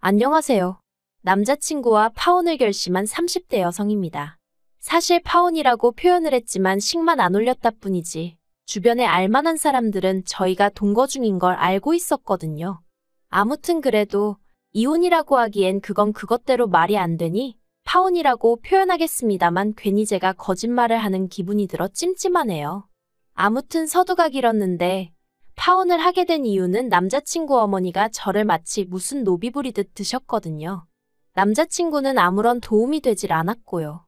안녕하세요. 남자친구와 파혼을 결심한 30대 여성입니다. 사실 파혼이라고 표현을 했지만 식만 안 올렸다 뿐이지 주변에 알만한 사람들은 저희가 동거 중인 걸 알고 있었거든요. 아무튼 그래도 이혼이라고 하기엔 그건 그것대로 말이 안 되니 파혼이라고 표현하겠습니다만 괜히 제가 거짓말을 하는 기분이 들어 찜찜하네요. 아무튼 서두가 길었는데 파혼을 하게 된 이유는 남자친구 어머니가 저를 마치 무슨 노비 부리듯 드셨거든요. 남자친구는 아무런 도움이 되질 않았고요.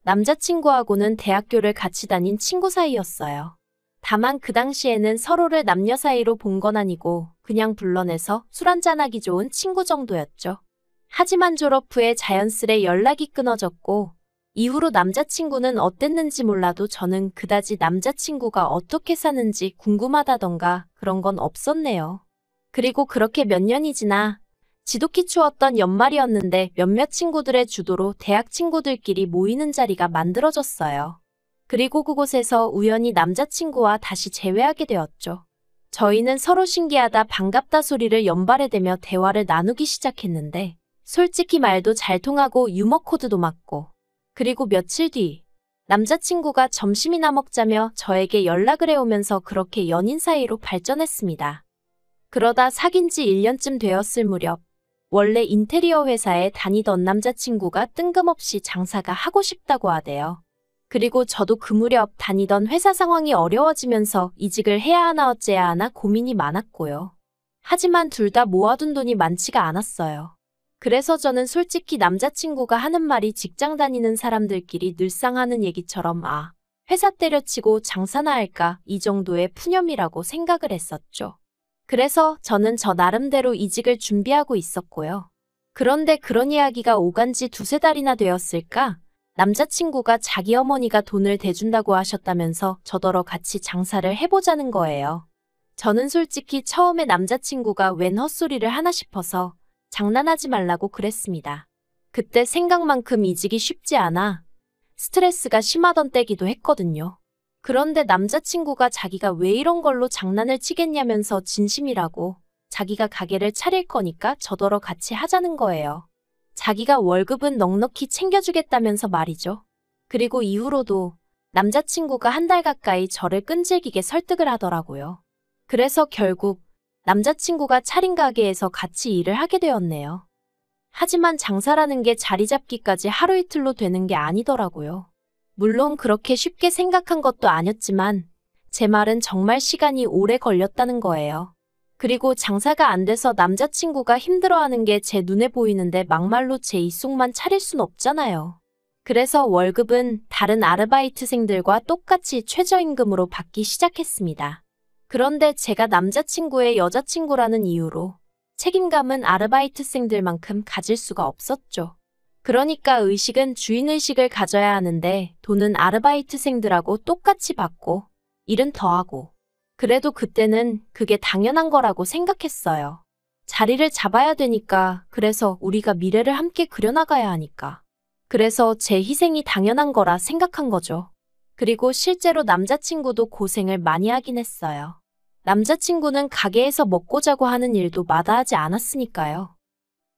남자친구하고는 대학교를 같이 다닌 친구 사이였어요. 다만 그 당시에는 서로를 남녀 사이로 본 건 아니고 그냥 불러내서 술 한잔하기 좋은 친구 정도였죠. 하지만 졸업 후에 자연스레 연락이 끊어졌고 이후로 남자친구는 어땠는지 몰라도 저는 그다지 남자친구가 어떻게 사는지 궁금하다던가 그런 건 없었네요. 그리고 그렇게 몇 년이 지나 지독히 추웠던 연말이었는데 몇몇 친구들의 주도로 대학 친구들끼리 모이는 자리가 만들어졌어요. 그리고 그곳에서 우연히 남자친구와 다시 재회하게 되었죠. 저희는 서로 신기하다 반갑다 소리를 연발해대며 대화를 나누기 시작했는데 솔직히 말도 잘 통하고 유머 코드도 맞고 그리고 며칠 뒤 남자친구가 점심이나 먹자며 저에게 연락을 해오면서 그렇게 연인 사이로 발전했습니다. 그러다 사귄 지 1년쯤 되었을 무렵 원래 인테리어 회사에 다니던 남자친구가 뜬금없이 장사가 하고 싶다고 하대요. 그리고 저도 그 무렵 다니던 회사 상황이 어려워지면서 이직을 해야 하나 어째야 하나 고민이 많았고요. 하지만 둘 다 모아둔 돈이 많지가 않았어요. 그래서 저는 솔직히 남자친구가 하는 말이 직장 다니는 사람들끼리 늘상 하는 얘기처럼 회사 때려치고 장사나 할까 이 정도의 푸념이라고 생각을 했었죠. 그래서 저는 저 나름대로 이직을 준비하고 있었고요. 그런데 그런 이야기가 오간 지 두세 달이나 되었을까? 남자친구가 자기 어머니가 돈을 대준다고 하셨다면서 저더러 같이 장사를 해보자는 거예요. 저는 솔직히 처음에 남자친구가 웬 헛소리를 하나 싶어서 장난하지 말라고 그랬습니다. 그때 생각만큼 이직이 쉽지 않아 스트레스가 심하던 때기도 했거든요. 그런데 남자친구가 자기가 왜 이런 걸로 장난을 치겠냐면서 진심이라고 자기가 가게를 차릴 거니까 저더러 같이 하자는 거예요. 자기가 월급은 넉넉히 챙겨주겠다면서 말이죠. 그리고 이후로도 남자친구가 한 달 가까이 저를 끈질기게 설득을 하더라고요. 그래서 결국 남자친구가 차린 가게에서 같이 일을 하게 되었네요. 하지만 장사라는 게 자리 잡기까지 하루 이틀로 되는 게 아니더라고요. 물론 그렇게 쉽게 생각한 것도 아니었지만 제 말은 정말 시간이 오래 걸렸다는 거예요. 그리고 장사가 안 돼서 남자친구가 힘들어하는 게 제 눈에 보이는데 막말로 제 입속만 차릴 순 없잖아요. 그래서 월급은 다른 아르바이트생들과 똑같이 최저임금으로 받기 시작했습니다. 그런데 제가 남자친구의 여자친구라는 이유로 책임감은 아르바이트생들만큼 가질 수가 없었죠. 그러니까 의식은 주인의식을 가져야 하는데 돈은 아르바이트생들하고 똑같이 받고 일은 더하고 그래도 그때는 그게 당연한 거라고 생각했어요. 자리를 잡아야 되니까 그래서 우리가 미래를 함께 그려나가야 하니까 그래서 제 희생이 당연한 거라 생각한 거죠. 그리고 실제로 남자친구도 고생을 많이 하긴 했어요. 남자친구는 가게에서 먹고 자고 하는 일도 마다하지 않았으니까요.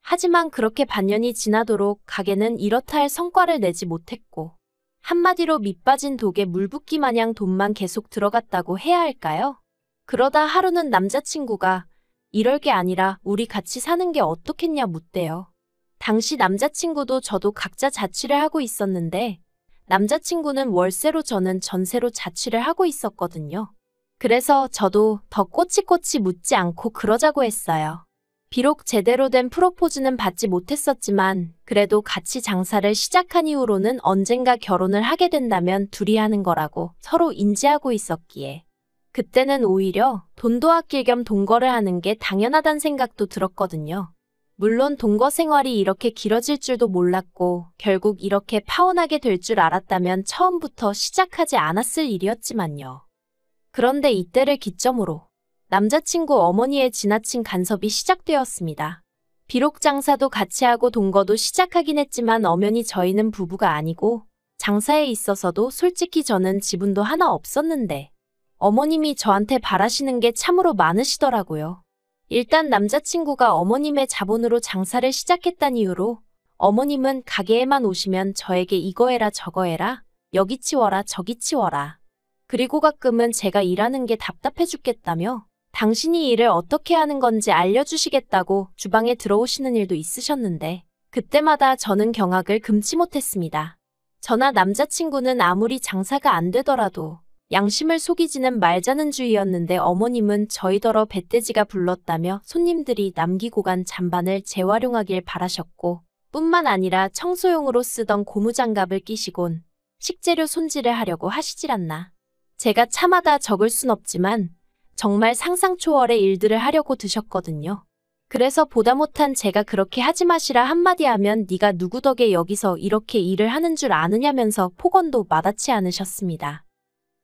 하지만 그렇게 반년이 지나도록 가게는 이렇다 할 성과를 내지 못했고 한마디로 밑빠진 독에 물 붓기 마냥 돈만 계속 들어갔다고 해야 할까요? 그러다 하루는 남자친구가 이럴 게 아니라 우리 같이 사는 게 어떻겠냐 묻대요. 당시 남자친구도 저도 각자 자취를 하고 있었는데 남자친구는 월세로 저는 전세로 자취를 하고 있었거든요. 그래서 저도 더 꼬치꼬치 묻지 않고 그러자고 했어요. 비록 제대로 된 프로포즈는 받지 못했었지만 그래도 같이 장사를 시작한 이후로는 언젠가 결혼을 하게 된다면 둘이 하는 거라고 서로 인지하고 있었기에 그때는 오히려 돈도 아낄 겸 동거를 하는 게 당연하단 생각도 들었거든요. 물론 동거 생활이 이렇게 길어질 줄도 몰랐고 결국 이렇게 파혼하게 될 줄 알았다면 처음부터 시작하지 않았을 일이었지만요. 그런데 이때를 기점으로 남자친구 어머니의 지나친 간섭이 시작되었습니다. 비록 장사도 같이 하고 동거도 시작하긴 했지만 엄연히 저희는 부부가 아니고 장사에 있어서도 솔직히 저는 지분도 하나 없었는데 어머님이 저한테 바라시는 게 참으로 많으시더라고요. 일단 남자친구가 어머님의 자본으로 장사를 시작했다는 이유로 어머님은 가게에만 오시면 저에게 이거 해라 저거 해라, 여기 치워라 저기 치워라. 그리고 가끔은 제가 일하는 게 답답해 죽겠다며 당신이 일을 어떻게 하는 건지 알려주시겠다고 주방에 들어오시는 일도 있으셨는데 그때마다 저는 경악을 금치 못했습니다. 저나 남자친구는 아무리 장사가 안 되더라도 양심을 속이지는 말자는 주의였는데 어머님은 저희더러 배떼지가 불렀다며 손님들이 남기고 간 잔반을 재활용하길 바라셨고 뿐만 아니라 청소용으로 쓰던 고무장갑을 끼시곤 식재료 손질을 하려고 하시질 않나. 제가 참아다 적을 순 없지만 정말 상상 초월의 일들을 하려고 드셨거든요. 그래서 보다 못한 제가 그렇게 하지 마시라 한마디 하면 네가 누구 덕에 여기서 이렇게 일을 하는 줄 아느냐면서 폭언도 마다치 않으셨습니다.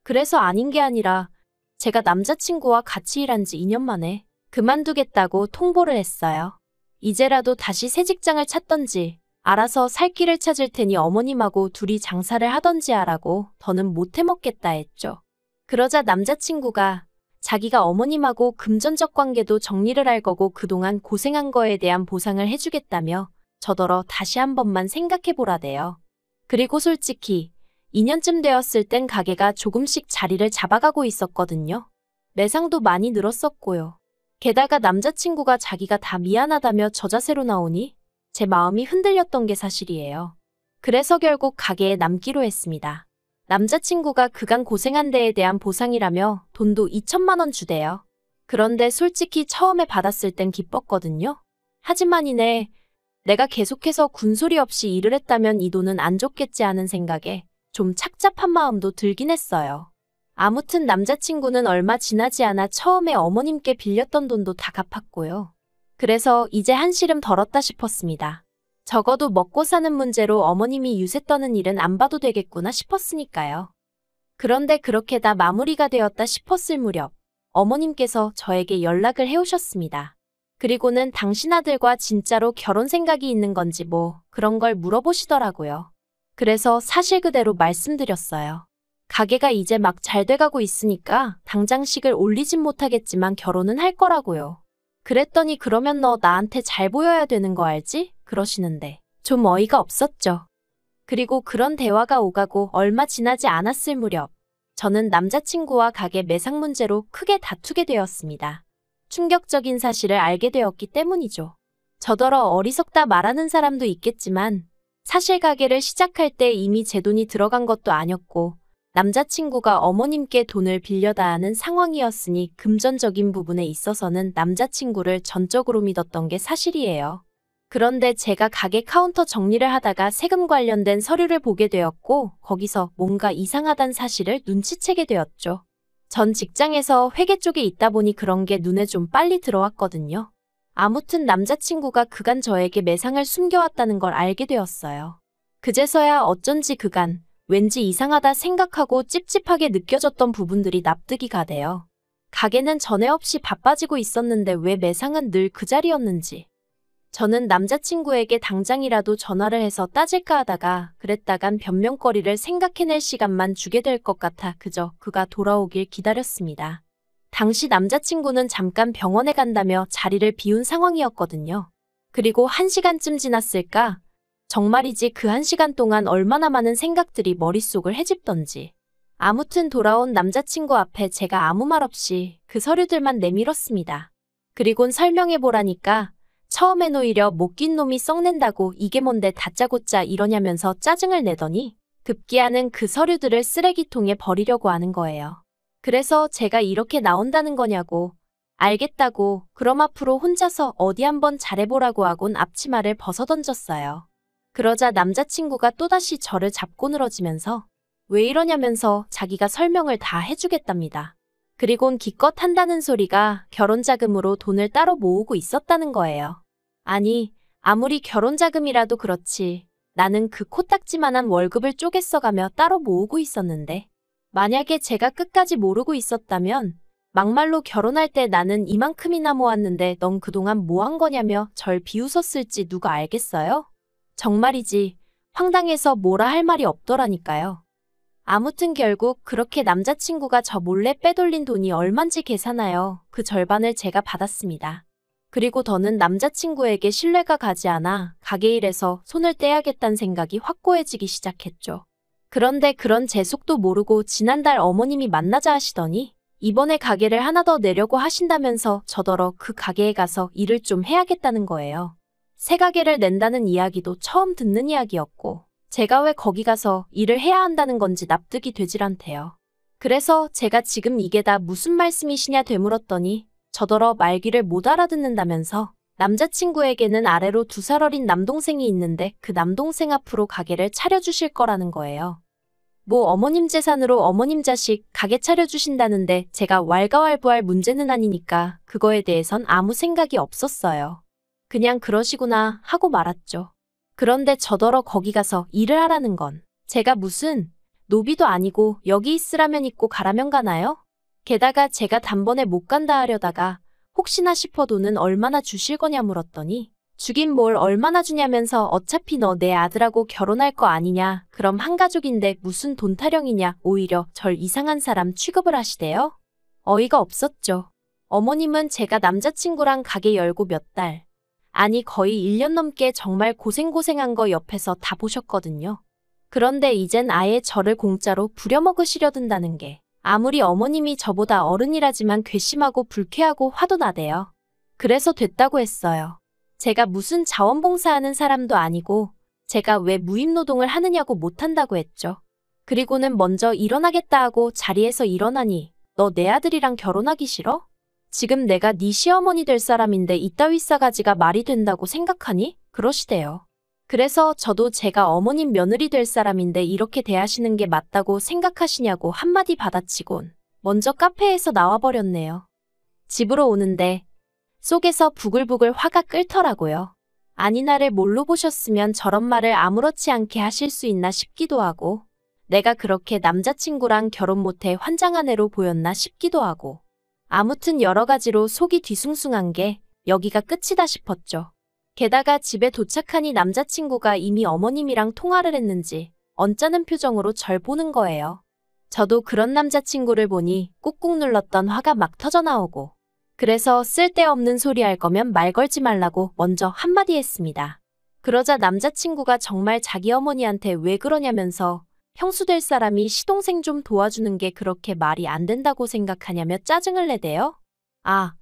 그래서 아닌 게 아니라 제가 남자친구와 같이 일한 지 2년 만에 그만두겠다고 통보를 했어요. 이제라도 다시 새 직장을 찾던지 알아서 살 길을 찾을 테니 어머님하고 둘이 장사를 하던지 하라고 더는 못 해먹겠다 했죠. 그러자 남자친구가 자기가 어머님하고 금전적 관계도 정리를 할 거고 그동안 고생한 거에 대한 보상을 해주겠다며 저더러 다시 한 번만 생각해보라대요. 그리고 솔직히 2년쯤 되었을 땐 가게가 조금씩 자리를 잡아가고 있었거든요. 매상도 많이 늘었었고요. 게다가 남자친구가 자기가 다 미안하다며 저자세로 나오니 제 마음이 흔들렸던 게 사실이에요. 그래서 결국 가게에 남기로 했습니다. 남자친구가 그간 고생한 데에 대한 보상이라며 돈도 2천만 원 주대요. 그런데 솔직히 처음에 받았을 땐 기뻤거든요. 하지만 이내 내가 계속해서 군소리 없이 일을 했다면 이 돈은 안 줬겠지 하는 생각에 좀 착잡한 마음도 들긴 했어요. 아무튼 남자친구는 얼마 지나지 않아 처음에 어머님께 빌렸던 돈도 다 갚았고요. 그래서 이제 한시름 덜었다 싶었습니다. 적어도 먹고 사는 문제로 어머님이 유세 떠는 일은 안 봐도 되겠구나 싶었으니까요. 그런데 그렇게 다 마무리가 되었다 싶었을 무렵 어머님께서 저에게 연락을 해오셨습니다. 그리고는 당신 아들과 진짜로 결혼 생각이 있는 건지 뭐 그런 걸 물어보시더라고요. 그래서 사실 그대로 말씀드렸어요. 가게가 이제 막 잘 돼가고 있으니까 당장식을 올리진 못하겠지만 결혼은 할 거라고요. 그랬더니 그러면 너 나한테 잘 보여야 되는 거 알지? 그러시는데 좀 어이가 없었죠. 그리고 그런 대화가 오가고 얼마 지나지 않았을 무렵 저는 남자친구와 가게 매상 문제로 크게 다투게 되었습니다. 충격적인 사실을 알게 되었기 때문이죠. 저더러 어리석다 말하는 사람도 있겠지만 사실 가게를 시작할 때 이미 제 돈이 들어간 것도 아니었고 남자친구가 어머님께 돈을 빌려다 하는 상황이었으니 금전적인 부분에 있어서는 남자친구를 전적으로 믿었던 게 사실이에요. 그런데 제가 가게 카운터 정리를 하다가 세금 관련된 서류를 보게 되었고 거기서 뭔가 이상하단 사실을 눈치채게 되었죠. 전 직장에서 회계 쪽에 있다 보니 그런 게 눈에 좀 빨리 들어왔거든요. 아무튼 남자친구가 그간 저에게 매상을 숨겨왔다는 걸 알게 되었어요. 그제서야 어쩐지 그간 왠지 이상하다 생각하고 찝찝하게 느껴졌던 부분들이 납득이 가대요. 가게는 전에 없이 바빠지고 있었는데 왜 매상은 늘 그 자리였는지. 저는 남자친구에게 당장이라도 전화를 해서 따질까 하다가 그랬다간 변명거리를 생각해낼 시간만 주게 될 것 같아 그저 그가 돌아오길 기다렸습니다. 당시 남자친구는 잠깐 병원에 간다며 자리를 비운 상황이었거든요. 그리고 1시간쯤 지났을까? 정말이지 그 1시간 동안 얼마나 많은 생각들이 머릿속을 헤집던지. 아무튼 돌아온 남자친구 앞에 제가 아무 말 없이 그 서류들만 내밀었습니다. 그리곤 설명해보라니까 처음엔 오히려 못 낀 놈이 썩낸다고 이게 뭔데 다짜고짜 이러냐면서 짜증을 내더니 급기야는 그 서류들을 쓰레기통에 버리려고 하는 거예요. 그래서 제가 이렇게 나온다는 거냐고. 알겠다고 그럼 앞으로 혼자서 어디 한번 잘해보라고 하곤 앞치마를 벗어던졌어요. 그러자 남자친구가 또다시 저를 잡고 늘어지면서 왜 이러냐면서 자기가 설명을 다 해주겠답니다. 그리곤 기껏 한다는 소리가 결혼자금으로 돈을 따로 모으고 있었다는 거예요. 아니, 아무리 결혼자금이라도 그렇지. 나는 그 코딱지만한 월급을 쪼개 써가며 따로 모으고 있었는데 만약에 제가 끝까지 모르고 있었다면 막말로 결혼할 때 나는 이만큼이나 모았는데 넌 그동안 뭐 한 거냐며 절 비웃었을지 누가 알겠어요? 정말이지 황당해서 뭐라 할 말이 없더라니까요. 아무튼 결국 그렇게 남자친구가 저 몰래 빼돌린 돈이 얼만지 계산하여 그 절반을 제가 받았습니다. 그리고 더는 남자친구에게 신뢰가 가지 않아 가게 일에서 손을 떼야겠다는 생각이 확고해지기 시작했죠. 그런데 그런 제 속도 모르고 지난달 어머님이 만나자 하시더니 이번에 가게를 하나 더 내려고 하신다면서 저더러 그 가게에 가서 일을 좀 해야겠다는 거예요. 새 가게를 낸다는 이야기도 처음 듣는 이야기였고 제가 왜 거기 가서 일을 해야 한다는 건지 납득이 되질 않대요. 그래서 제가 지금 이게 다 무슨 말씀이시냐 되물었더니 저더러 말귀를 못 알아듣는다면서 남자친구에게는 아래로 2살 어린 남동생이 있는데 그 남동생 앞으로 가게를 차려주실 거라는 거예요. 뭐 어머님 재산으로 어머님 자식 가게 차려주신다는데 제가 왈가왈부할 문제는 아니니까 그거에 대해선 아무 생각이 없었어요. 그냥 그러시구나 하고 말았죠. 그런데 저더러 거기 가서 일을 하라는 건 제가 무슨 노비도 아니고 여기 있으라면 있고 가라면 가나요? 게다가 제가 단번에 못 간다 하려다가 혹시나 싶어 돈은 얼마나 주실 거냐 물었더니 주긴 뭘 얼마나 주냐면서 어차피 너 내 아들하고 결혼할 거 아니냐. 그럼 한가족인데 무슨 돈 타령이냐. 오히려 절 이상한 사람 취급을 하시대요. 어이가 없었죠. 어머님은 제가 남자친구랑 가게 열고 몇 달, 아니 거의 1년 넘게 정말 고생한 거 옆에서 다 보셨거든요. 그런데 이젠 아예 저를 공짜로 부려먹으시려 든다는 게 아무리 어머님이 저보다 어른이라지만 괘씸하고 불쾌하고 화도 나대요. 그래서 됐다고 했어요. 제가 무슨 자원봉사하는 사람도 아니고 제가 왜 무임노동을 하느냐고 못한다고 했죠. 그리고는 먼저 일어나겠다 하고 자리에서 일어나니 너 내 아들이랑 결혼하기 싫어? 지금 내가 네 시어머니 될 사람인데 이따위 싸가지가 말이 된다고 생각하니? 그러시대요. 그래서 저도 제가 어머님 며느리 될 사람인데 이렇게 대하시는 게 맞다고 생각하시냐고 한마디 받아치곤 먼저 카페에서 나와버렸네요. 집으로 오는데 속에서 부글부글 화가 끓더라고요. 아니 나를 뭘로 보셨으면 저런 말을 아무렇지 않게 하실 수 있나 싶기도 하고 내가 그렇게 남자친구랑 결혼 못해 환장한 애로 보였나 싶기도 하고 아무튼 여러 가지로 속이 뒤숭숭한 게 여기가 끝이다 싶었죠. 게다가 집에 도착하니 남자친구가 이미 어머님이랑 통화를 했는지 언짢은 표정으로 절 보는 거예요. 저도 그런 남자친구를 보니 꾹꾹 눌렀던 화가 막 터져나오고 그래서 쓸데없는 소리 할 거면 말 걸지 말라고 먼저 한마디 했습니다. 그러자 남자친구가 정말 자기 어머니한테 왜 그러냐면서 형수 될 사람이 시동생 좀 도와주는 게 그렇게 말이 안 된다고 생각하냐며 짜증을 내대요. 아,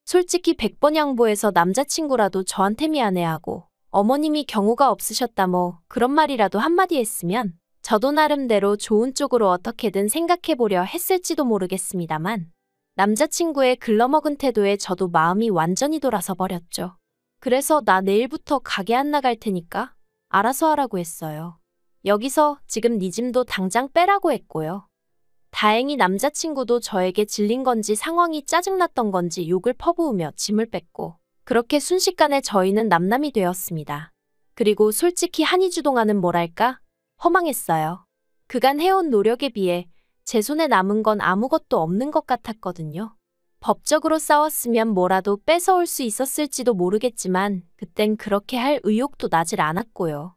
솔직히 100번 양보해서 남자친구라도 저한테 미안해하고 어머님이 경우가 없으셨다 뭐 그런 말이라도 한마디 했으면 저도 나름대로 좋은 쪽으로 어떻게든 생각해보려 했을지도 모르겠습니다만 남자친구의 글러먹은 태도에 저도 마음이 완전히 돌아서 버렸죠. 그래서 나 내일부터 가게 안 나갈 테니까 알아서 하라고 했어요. 여기서 지금 네 짐도 당장 빼라고 했고요. 다행히 남자친구도 저에게 질린 건지 상황이 짜증났던 건지 욕을 퍼부으며 짐을 뺐고 그렇게 순식간에 저희는 남남이 되었습니다. 그리고 솔직히 한이주동안은 뭐랄까? 허망했어요. 그간 해온 노력에 비해 제 손에 남은 건 아무것도 없는 것 같았거든요. 법적으로 싸웠으면 뭐라도 뺏어올 수 있었을지도 모르겠지만 그땐 그렇게 할 의욕도 나질 않았고요.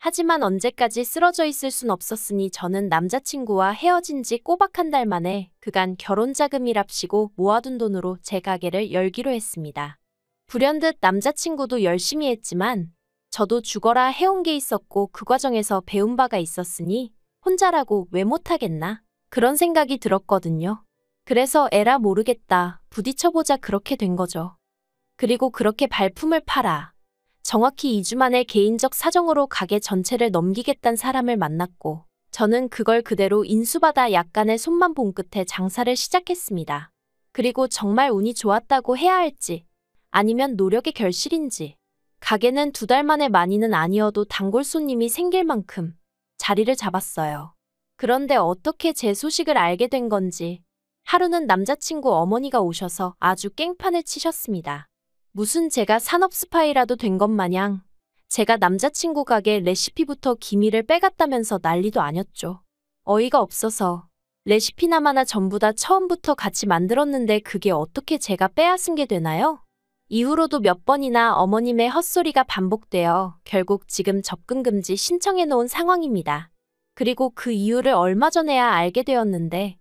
하지만 언제까지 쓰러져 있을 순 없었으니 저는 남자친구와 헤어진 지 꼬박 한 달 만에 그간 결혼자금이랍시고 모아둔 돈으로 제 가게를 열기로 했습니다. 불현듯 남자친구도 열심히 했지만 저도 죽어라 해온 게 있었고 그 과정에서 배운 바가 있었으니 혼자라고 왜 못하겠나? 그런 생각이 들었거든요. 그래서 에라 모르겠다. 부딪혀보자 그렇게 된 거죠. 그리고 그렇게 발품을 팔아 정확히 2주 만에 개인적 사정으로 가게 전체를 넘기겠다는 사람을 만났고 저는 그걸 그대로 인수받아 약간의 손만 본 끝에 장사를 시작했습니다. 그리고 정말 운이 좋았다고 해야 할지 아니면 노력의 결실인지 가게는 2달 만에 많이는 아니어도 단골 손님이 생길 만큼 자리를 잡았어요. 그런데 어떻게 제 소식을 알게 된 건지 하루는 남자친구 어머니가 오셔서 아주 깽판을 치셨습니다. 무슨 제가 산업 스파이라도 된 것 마냥 제가 남자친구 가게 레시피부터 기밀을 빼갔다면서 난리도 아녔죠. 어이가 없어서 레시피나마나 전부 다 처음부터 같이 만들었는데 그게 어떻게 제가 빼앗은 게 되나요? 이후로도 몇 번이나 어머님의 헛소리가 반복되어 결국 지금 접근 금지 신청해 놓은 상황입니다. 그리고 그 이유를 얼마 전에야 알게 되었는데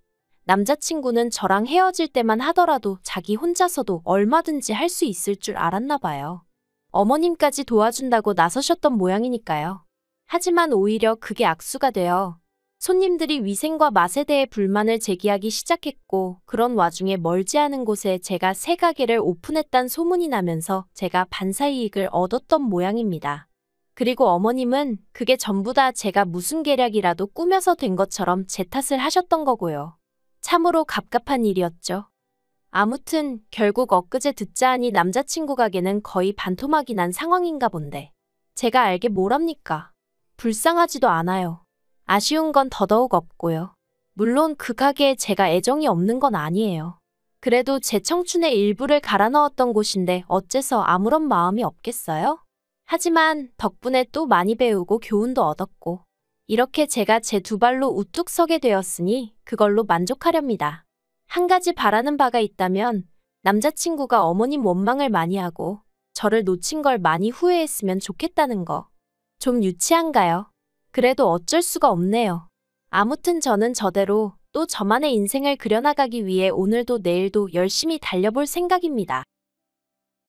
남자친구는 저랑 헤어질 때만 하더라도 자기 혼자서도 얼마든지 할 수 있을 줄 알았나 봐요. 어머님까지 도와준다고 나서셨던 모양이니까요. 하지만 오히려 그게 악수가 되어 손님들이 위생과 맛에 대해 불만을 제기하기 시작했고, 그런 와중에 멀지 않은 곳에 제가 새 가게를 오픈했단 소문이 나면서 제가 반사이익을 얻었던 모양입니다. 그리고 어머님은 그게 전부 다 제가 무슨 계략이라도 꾸며서 된 것처럼 제 탓을 하셨던 거고요. 참으로 갑갑한 일이었죠. 아무튼 결국 엊그제 듣자 하니 남자친구 가게는 거의 반토막이 난 상황인가 본데 제가 알게 뭐랍니까? 불쌍하지도 않아요. 아쉬운 건 더더욱 없고요. 물론 그 가게에 제가 애정이 없는 건 아니에요. 그래도 제 청춘의 일부를 갈아 넣었던 곳인데 어째서 아무런 마음이 없겠어요? 하지만 덕분에 또 많이 배우고 교훈도 얻었고, 이렇게 제가 제 두 발로 우뚝 서게 되었으니 그걸로 만족하렵니다. 한 가지 바라는 바가 있다면 남자친구가 어머님 원망을 많이 하고 저를 놓친 걸 많이 후회했으면 좋겠다는 거. 좀 유치한가요? 그래도 어쩔 수가 없네요. 아무튼 저는 저대로 또 저만의 인생을 그려나가기 위해 오늘도 내일도 열심히 달려볼 생각입니다.